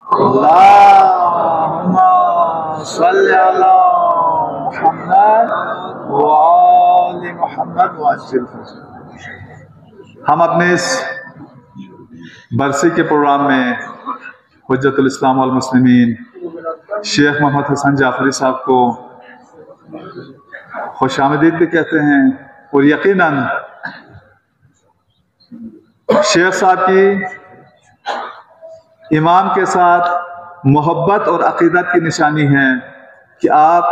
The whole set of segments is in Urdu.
اللہم صلی علی محمد وآل محمد وعجل فرجہ۔ ہم اپنے اس برسی کے پروگرام میں حجت الاسلام والمسلمین شیخ محمد حسن جعفری صاحب کو خوش آمدید بھی کہتے ہیں، اور یقیناً شیخ صاحب کی امام کے ساتھ محبت اور عقیدت کی نشانی ہے کہ آپ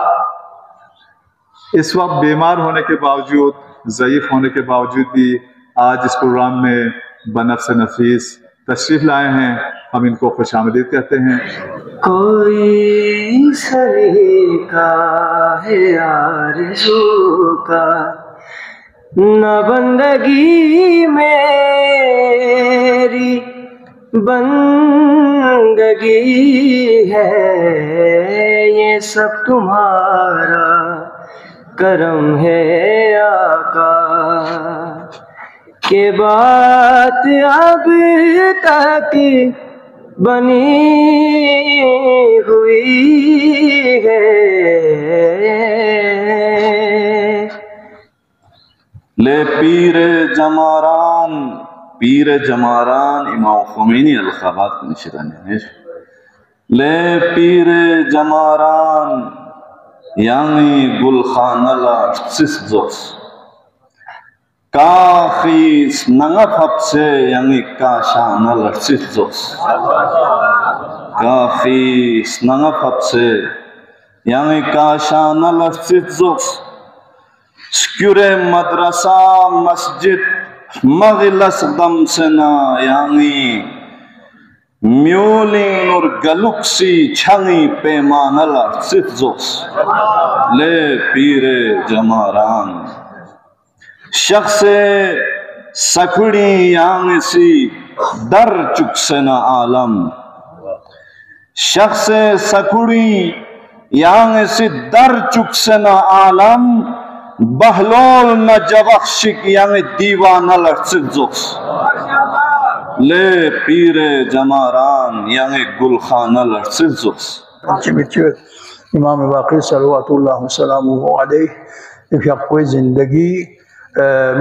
اس وقت بیمار ہونے کے باوجود، ضعیف ہونے کے باوجود بھی آج اس پروگرام میں بنفس نفیس تشریف لائے ہیں۔ ہم ان کو خوش آمدید کہتے ہیں۔ کوئی سلیقہ ہے آرزو کا، نہ بندگی میری بندگی ہے، یہ سب تمہارا کرم ہے آقا، کہ بات اب تک بنی ہوئی ہے۔ لے پیر جماران امام خمینی الخابات کو نشدانی ہے۔ لے پیر جماران یعنی گلخانلا سس زوس کاخیس ننگت حب سے یعنی کاشانل سس زوس کاخیس ننگت حب سے یعنی کاشانل سس زوس سکور مدرسہ مسجد مغلس دم سنا یعنی میولین اور گلوکسی چھنی پیمانلا سفزوس لے پیر جماران شخص سکڑی یعنی سی در چکسنا عالم شخص سکڑی یعنی سی در چکسنا عالم بہلول نہ جبخشک یعنی دیوانہ لڑسفزوس لے پیر جماران یعنی گلخانہ لڑسفزوس۔ امام باقر صلوات اللہ وسلم علیہ کہ کوئی زندگی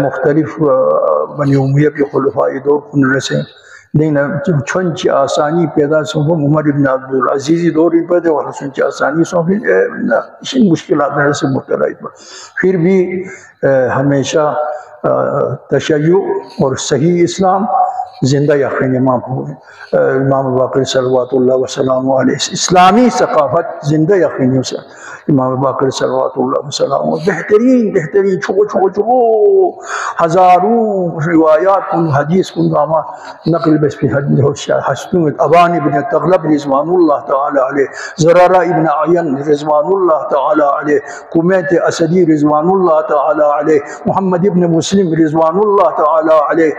مختلف بنی امیہ کی خلفاء دور کن رسے لیکن چونچ آسانی پیدا سنفو عمر ابن عبدالعزیزی دوری پیدا اور چونچ آسانی سنفو مشکلات میں رسے مبتلا پھر بھی ہمیشہ تشیع اور صحیح اسلام زندہ یقین امام باقر صلوات اللہ وسلم علیہ اسلامی ثقافت زندہ یقینیوں سے امام باقر صلوات اللہ وسلم بہترین چھو ہزاروں روایات کن حدیث کن گاما نقل بس پہ حسن ابان ابن تغلب رضوان اللہ تعالی علیہ، زرارہ ابن عین رضوان اللہ تعالی علیہ، کمیت اسدی رضوان اللہ تعالی علیہ، محمد ابن مسلم رضوان اللہ تعالی علیہ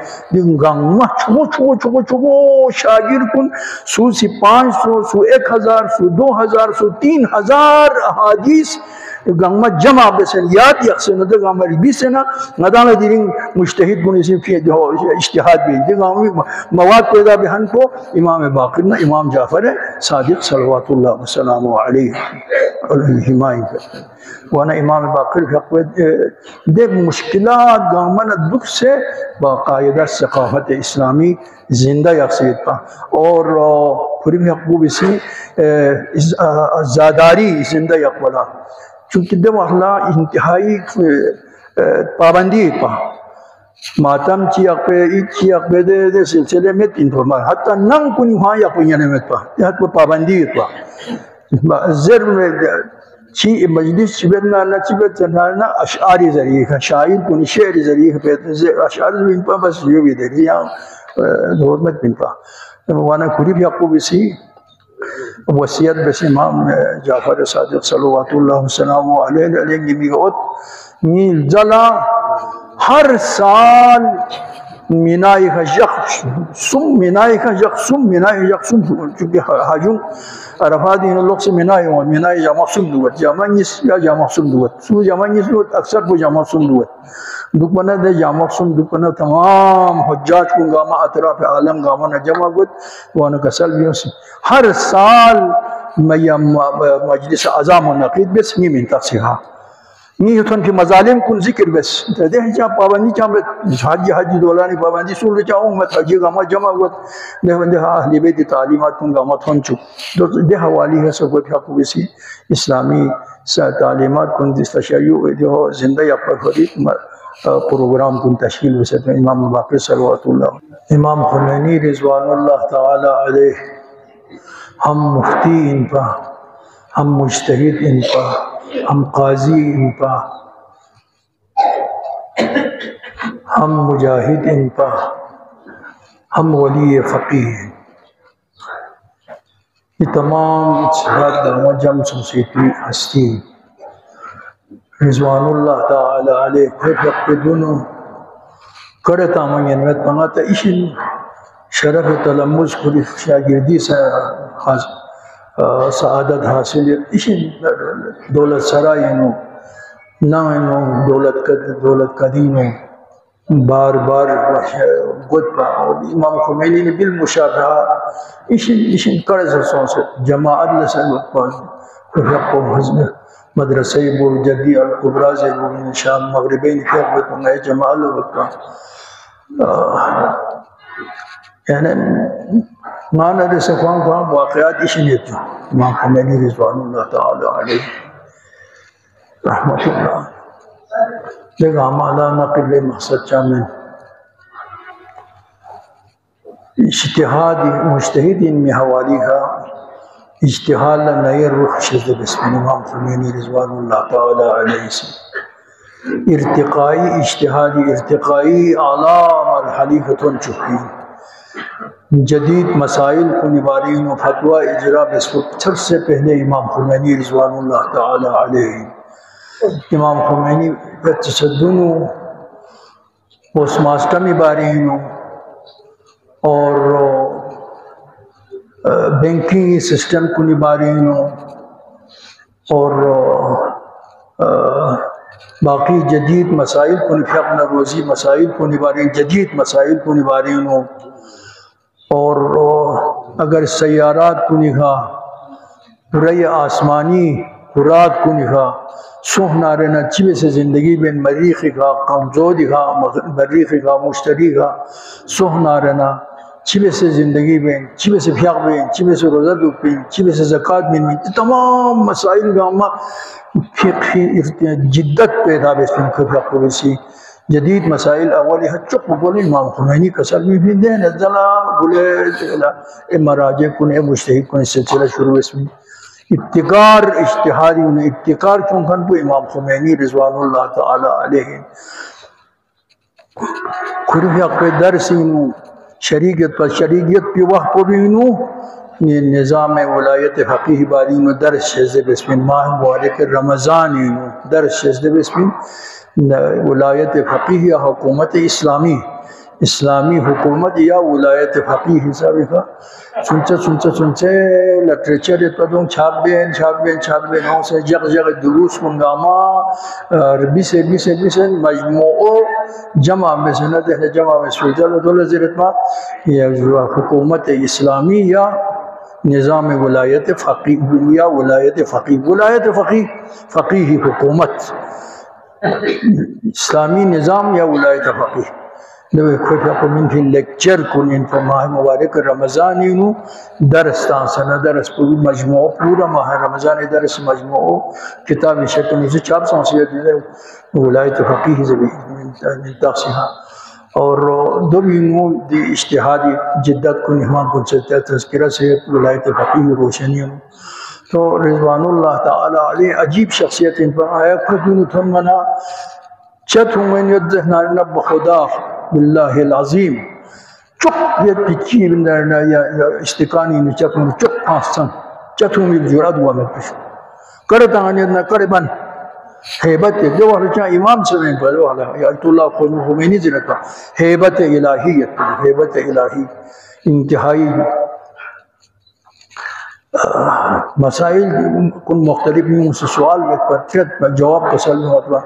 گاما چھو شاگیر کن سو سی 500 سو 1000 سو 2000 سو 3000 احادیث گاما جمع بسن یاد یقسن دا گاما ریبیسنا ندانا دیرین مجتہد کن اسی فی اجتہاد بھی دی گاما مواد پیدا بہن کو امام باقرنا امام جعفر صادق صلوات اللہ وسلم علیہ حمائی کرتے ہیں وانا امام باقر دے مشکلات گامنا دکھ سے باقاعدہ ثقافت اسلامی زندہ یقصیت پا اور پوری بھی حقوب اسی زاداری زندہ یقولا چونکہ دے محلہ انتہائی پابندی پا ماتم چی اقبے دے سلسلے میں انفرمان حتی ننگ کنی وہاں یقوینہ میں پا یہاں پر پابندی پا زر میں چی مجلس چبتنا نہ چبتنا نہ اشعاری ذریعہ شاعر کنی شعر ذریعہ اشعار ذریعہ پا بس یہ بھی دے رہی حرمت بن پا وانا قریب یعقوب اسی وصیت بس امام جعفر صادق صلوات اللہ وسلم علیہ گمی گوت میل جلا ہر سال منائی کا یقسم منائی کا یقسم چونکہ حجم عرفات ان لوگ سے منائی ہوں منائی جمع سم دوت جمع نس یا جمع سم دوت سو جمع نس دوت اکثر کو جمع سم دوت دکمنہ دے جمع سم دکمنہ تمام حجاج کو گاما اطراف عالم گاما نہ جمع گت وانا کسل بیوں سے ہر سال مجلس عظام و نقید بس نی من تقصیحا نی ہتن کی مظالم کن ذکر بس دے جا پابندی چا حج دولانی پابندی سول چاہوں میں حج گاما جمع گت دے بندے اہل بیت تعلیمات کن گاما تھن چو دے حوالی ہے سب کو حق بسی اسلامی تعلیمات کن دس تشیع دے زندہ یا فرید پروگرام کن تشکیل وسط میں امام باقر صلوات اللہ امام خمینی رضوان اللہ تعالی علیہ ہم مفتی ان پا ہم مجتہد ان پا ہم قاضی ان پا ہم مجاہد ان پا ہم ولی فقیہ ہیں یہ تمام اتحاد دعوہ جم سوسیٹی ہستی رضوان اللہ تعالی علیہ خود دونوں کرتا من ینویت پناتا اشن شرف تلمز خود شاگردی سے سعادت حاصل اشن دولت سرائنو نائنو دولت قدینو بار بار گد پا امام خمینی نے بالمشابہہ اشن قرض رسون سے جماعت لسن گد پا خفق و حضم مدرسہ بو جدی القبراز بو شام مغربین کی اقبت و نئے جماعت لگد پا یعنی مانا دے سکوان واقعات اشنیت جو امام خمینی رضوان اللہ تعالی علیہ رحمت اللہ دیکھ ہمانا نقل مقصد چامن اجتہاد مجتہد ان میں حوالی کا اجتہاد نئے رخ شد بسم امام خمینی رضوان اللہ تعالی علیہ سے ارتقائی اجتہادی ارتقائی اعلیٰ مرحلی فتن چکی جدید مسائل کو نبارین و فتوہ اجرا بسفت سب سے پہلے امام خمینی رضوان اللہ تعالی علیہ امام خمینی تصدنو پوسٹ ماسٹر نبارین اور بینکنگ سسٹم کو نبارین اور باقی جدید مسائل کو نفقن روزی مسائل کو نبارین جدید مسائل کو نبارین اور اگر سیارات کو نگاہ رئی آسمانی خوراک کو نگاہ سوہ نارنا چیوے سے زندگی بین مریخی کا کمزوری کا مریخی کا مشتری کا سوہ نارنا چیوے سے زندگی بین چیوے سے فیاق بین چیوے سے روزہ بین چیوے سے زکاة بین تمام مسائل کا اما فقہی جدت پیدا بین فقہ بسی جدید مسائل اولی حد چک بولے امام خمینی کسل میں بھی دین ازدلا بولے مراجع کنے مجتہد کنے سلسلہ شروع اس میں ابتکار اجتہادی انہیں ابتکار چونکن پہ امام خمینی رضوان اللہ تعالی علیہ خرف حق درسی انہوں شریعت پر شریعت پہ وقت کو بھی انہوں نظام ولایت فقیہ باری انہوں درس شہزِ بسم ماہ مبارک رمضان انہوں درس شہزِ بسم ولایت فقیہ یا حکومت اسلامی حکومت یا ولایت فقیہ حسابی کا سنچے لٹریچر اتپدوں چھاپ بین ہوں سے جگ دروس منگاما ربی سے مجموع جمع میں سنت ہے جمع میں سلطہ دولہ زیرتما یا حکومت اسلامی یا نظام ولایت فقیہ یا ولایت فقیہ حکومت اسلامی نظام یا ولایت فقیہ دوئے کھوٹا کو من فی لیکچر کن انفا ماہ مبارک رمضانی انہوں درس تانسانا درس پوری مجموع پورا ماہ رمضان درس مجموع کتابی شکل میں سے چاپ سانسیت دیئے ولایت فقیہ من تاقسیحا اور دو بھی انہوں دی اجتہادی جدت کن احمان کن سے تذکرہ سے ولایت فقیہ روشنی انہوں تو رضوان اللہ تعالی علیہ عجیب شخصیت ان پر آیا خودون تھمنا چت ہوں میں ذہنان نب خدا باللہ العظیم چک یہ پیچی بندرنا یا اشتکانی میں چک ہوں چک پانسن چت ہوں میں جراد ہوا میں پشو کرتا آنید نہ کرے بن ہیبت جو والا امام سے نہیں پڑھ والا آیت اللہ خمینی سے رکھا ہیبت الہیت ہیبت الہی انتہائی مسائل کن مختلف ان سے سوال میں جواب تسلیم ہوتا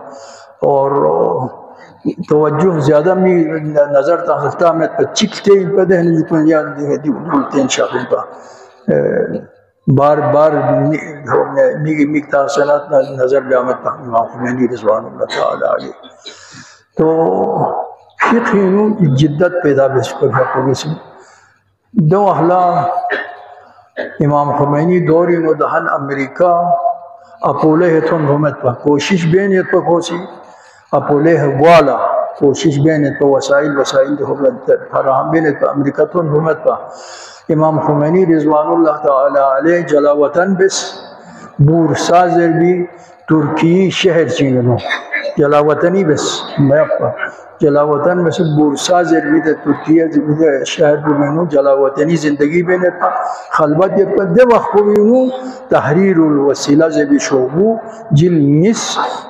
اور توجہ زیادہ میں نظر تاختا میں چکتے پہ دہنے جتنے یاد دولتے ہیں شاہدین پہ بار بار مقدار صنعت نظر جامت پہ امام خمینی رضوان اللہ تعالیٰ علیہ تو فقہ انہوں جدت پیدا بیس پر فقہ سے دو احلا امام خمینی دوری مدہن امریکہ اپولے ہتھون بھومت پہ کوشش بین ہت پہ کھوسی اپولے والا کوشش بین ہت پہ وسائل فراہم بین ہت پہ امریکہ تون بھومت پہ امام خمینی رضوان اللہ تعالی علیہ جلا وطن بس بورسا زربی ترکی شہر چینوں جلا وطنی بس جلا وطن میں سے بورسا زربی ترکیہ شہر بمینو جلا وطنی زندگی بین تھا خلبت یہ پر دے وقت بمینو تحریر الوسیلہ زبی شعبو جل نس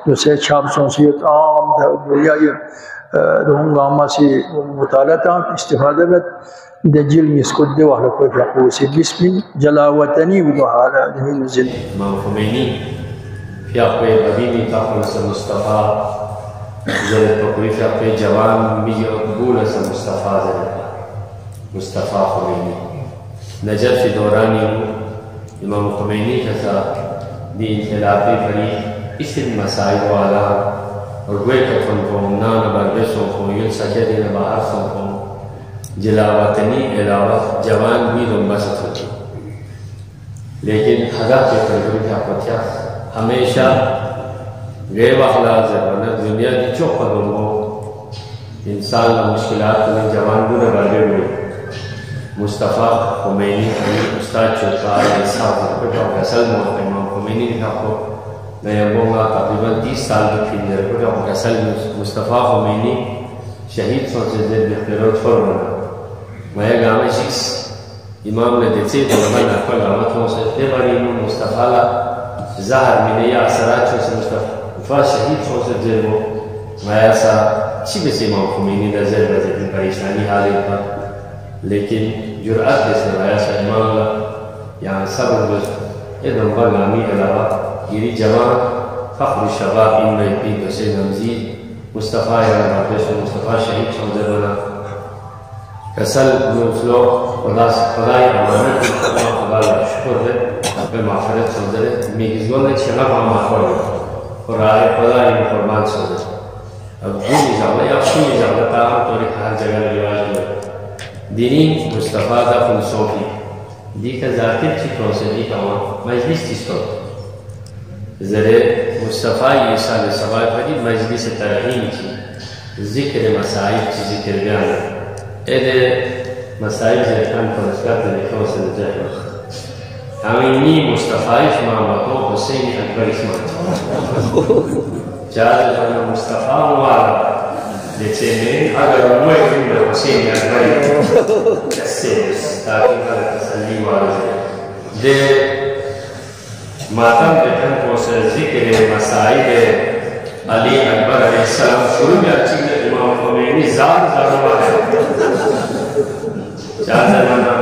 جو سے چھاپ سونسیت عام دنیا یہ ہنگامہ سے مطالعہ تھا استفادہ بت دے جل نس کو دے وقت کوئی فقو سے بسم جلا وطنی ودو حالا دہین زندگی امام خمینی فیاقوی حبیبی تاقل سے مصطفیٰ زرد پکوی فیاقوی جوان بیجی اقبول سے مصطفیٰ زرد مصطفیٰ خمینی نجف فی دورانی امام خمینی کے ساتھ دی انخلافی بری اس مسائل والا اور گوئے کتن کو نان بربسوں کو یون سجدین بحرفوں کو جلاوطنی علاوہ جوان بھی لنبست ہوتی لیکن حضرت کے تجربے کیا پتیا ہمیشہ غیب اخلاق زبانہ دنیا کی چوک قدموں انسان کا مشکلات میں جوان بھی لگے ہوئے مصطفیٰ خمینی استاد چوکار انصاف پر اصل امام خمینی نے آپ کو میں ابوں گا تقریباً 30 سال کی پھر پر اصل مصطفیٰ خمینی شہید سو سے زیر بخیرو چھوڑ بنا میں گامے شخص امام نے دیتے تو میں نقل غامتوں سے دے باری امام مصطفیٰ ظاہر میں یا اثرات سے مصطفیٰ شہید سو سے زیر وہ میں ایسا چی بس امام خمینی دا زیر بزید پریشانی حالی پر لیکن جرعت جیسے میں ایسا امام یہاں صبر بس ادھم پر نامی علاوہ گیری جوان فخر شباب ان میں پی دوسے نمزید مصطفیٰ یا مصطفیٰ شہید سو زیر بنا کسل نوفلو خدای امانت خدا شکر ہے به مغفرت شده میگذاره چرا با مخوره خدای خدای فرمان شده اب دینی جامعه یا چی جامعه تا طوری هر جگہ رواج ہے دینی مصطفیٰ دا فلسفی دی کا ذاتی چی پروسیدی کا مجلس تیستو زره مصطفیٰ عیسیٰ علیہ السلام پر مجلس ترحیم چی ذکر مسائل چی ذکر بیان ایده مسائل زیتن فرسکت لکھو سے جائے امینی مصطفیٰ شمامتو حسین اکبر اسمت جاز جانا مصطفیٰ موارا جیسے میں اگر اموی کنڈا حسین اکبر کسیس تاکہ کل تسلی وارا دے ماتم پیتن کو سے ذکر مسائل علی اکبر علیہ السلام شروع میں اچھی امام خمینی زار وارا جاز جانا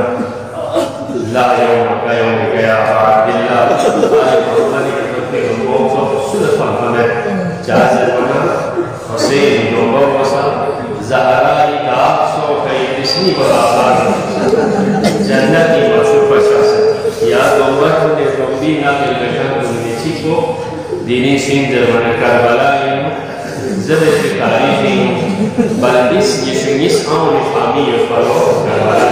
لا يوم كيوم قيامة إلا محمد يتوفي الموت صدفا فمن جاز المنى حسين يوم وصل زهراء كعبسو كي تسني بالآثار جنتي وشوف شخص يا دومت لربينا بالبشر ونسيكو ديني سندر من كربلاء زبط تاريخي بل اسم يشنيس أمر حامي يفعلو كربلاء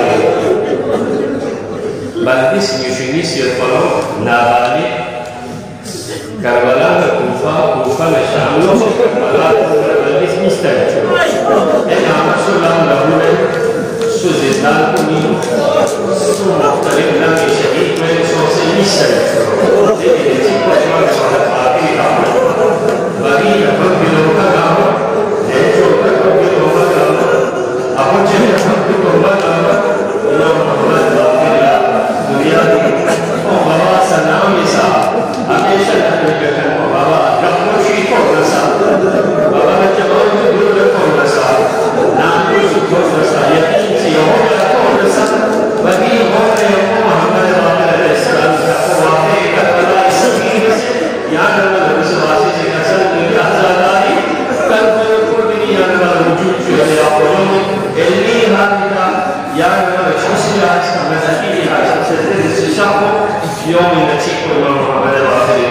بل اسم يشنيس يفعلو نابالي كربلاء كوفا لشاملو كربلاء بل اسم يستجدو إن عمشو لهم لهنا سو زدان كنينو سو مختلف لهم شهيد من سوسي يستجدو لكن يتيكو جوان شهد فاتي رحمة بغي يفضل بلوكا قامو لأجو تكو بلوكا قامو أبو جهد يفضل بلوكا قامو إنه محمد باقر دنیا دی او بابا سلام نسا ہمیشہ تحقیق کرنے بابا رحمشی اليوم نتيق الإمام محمد الباقر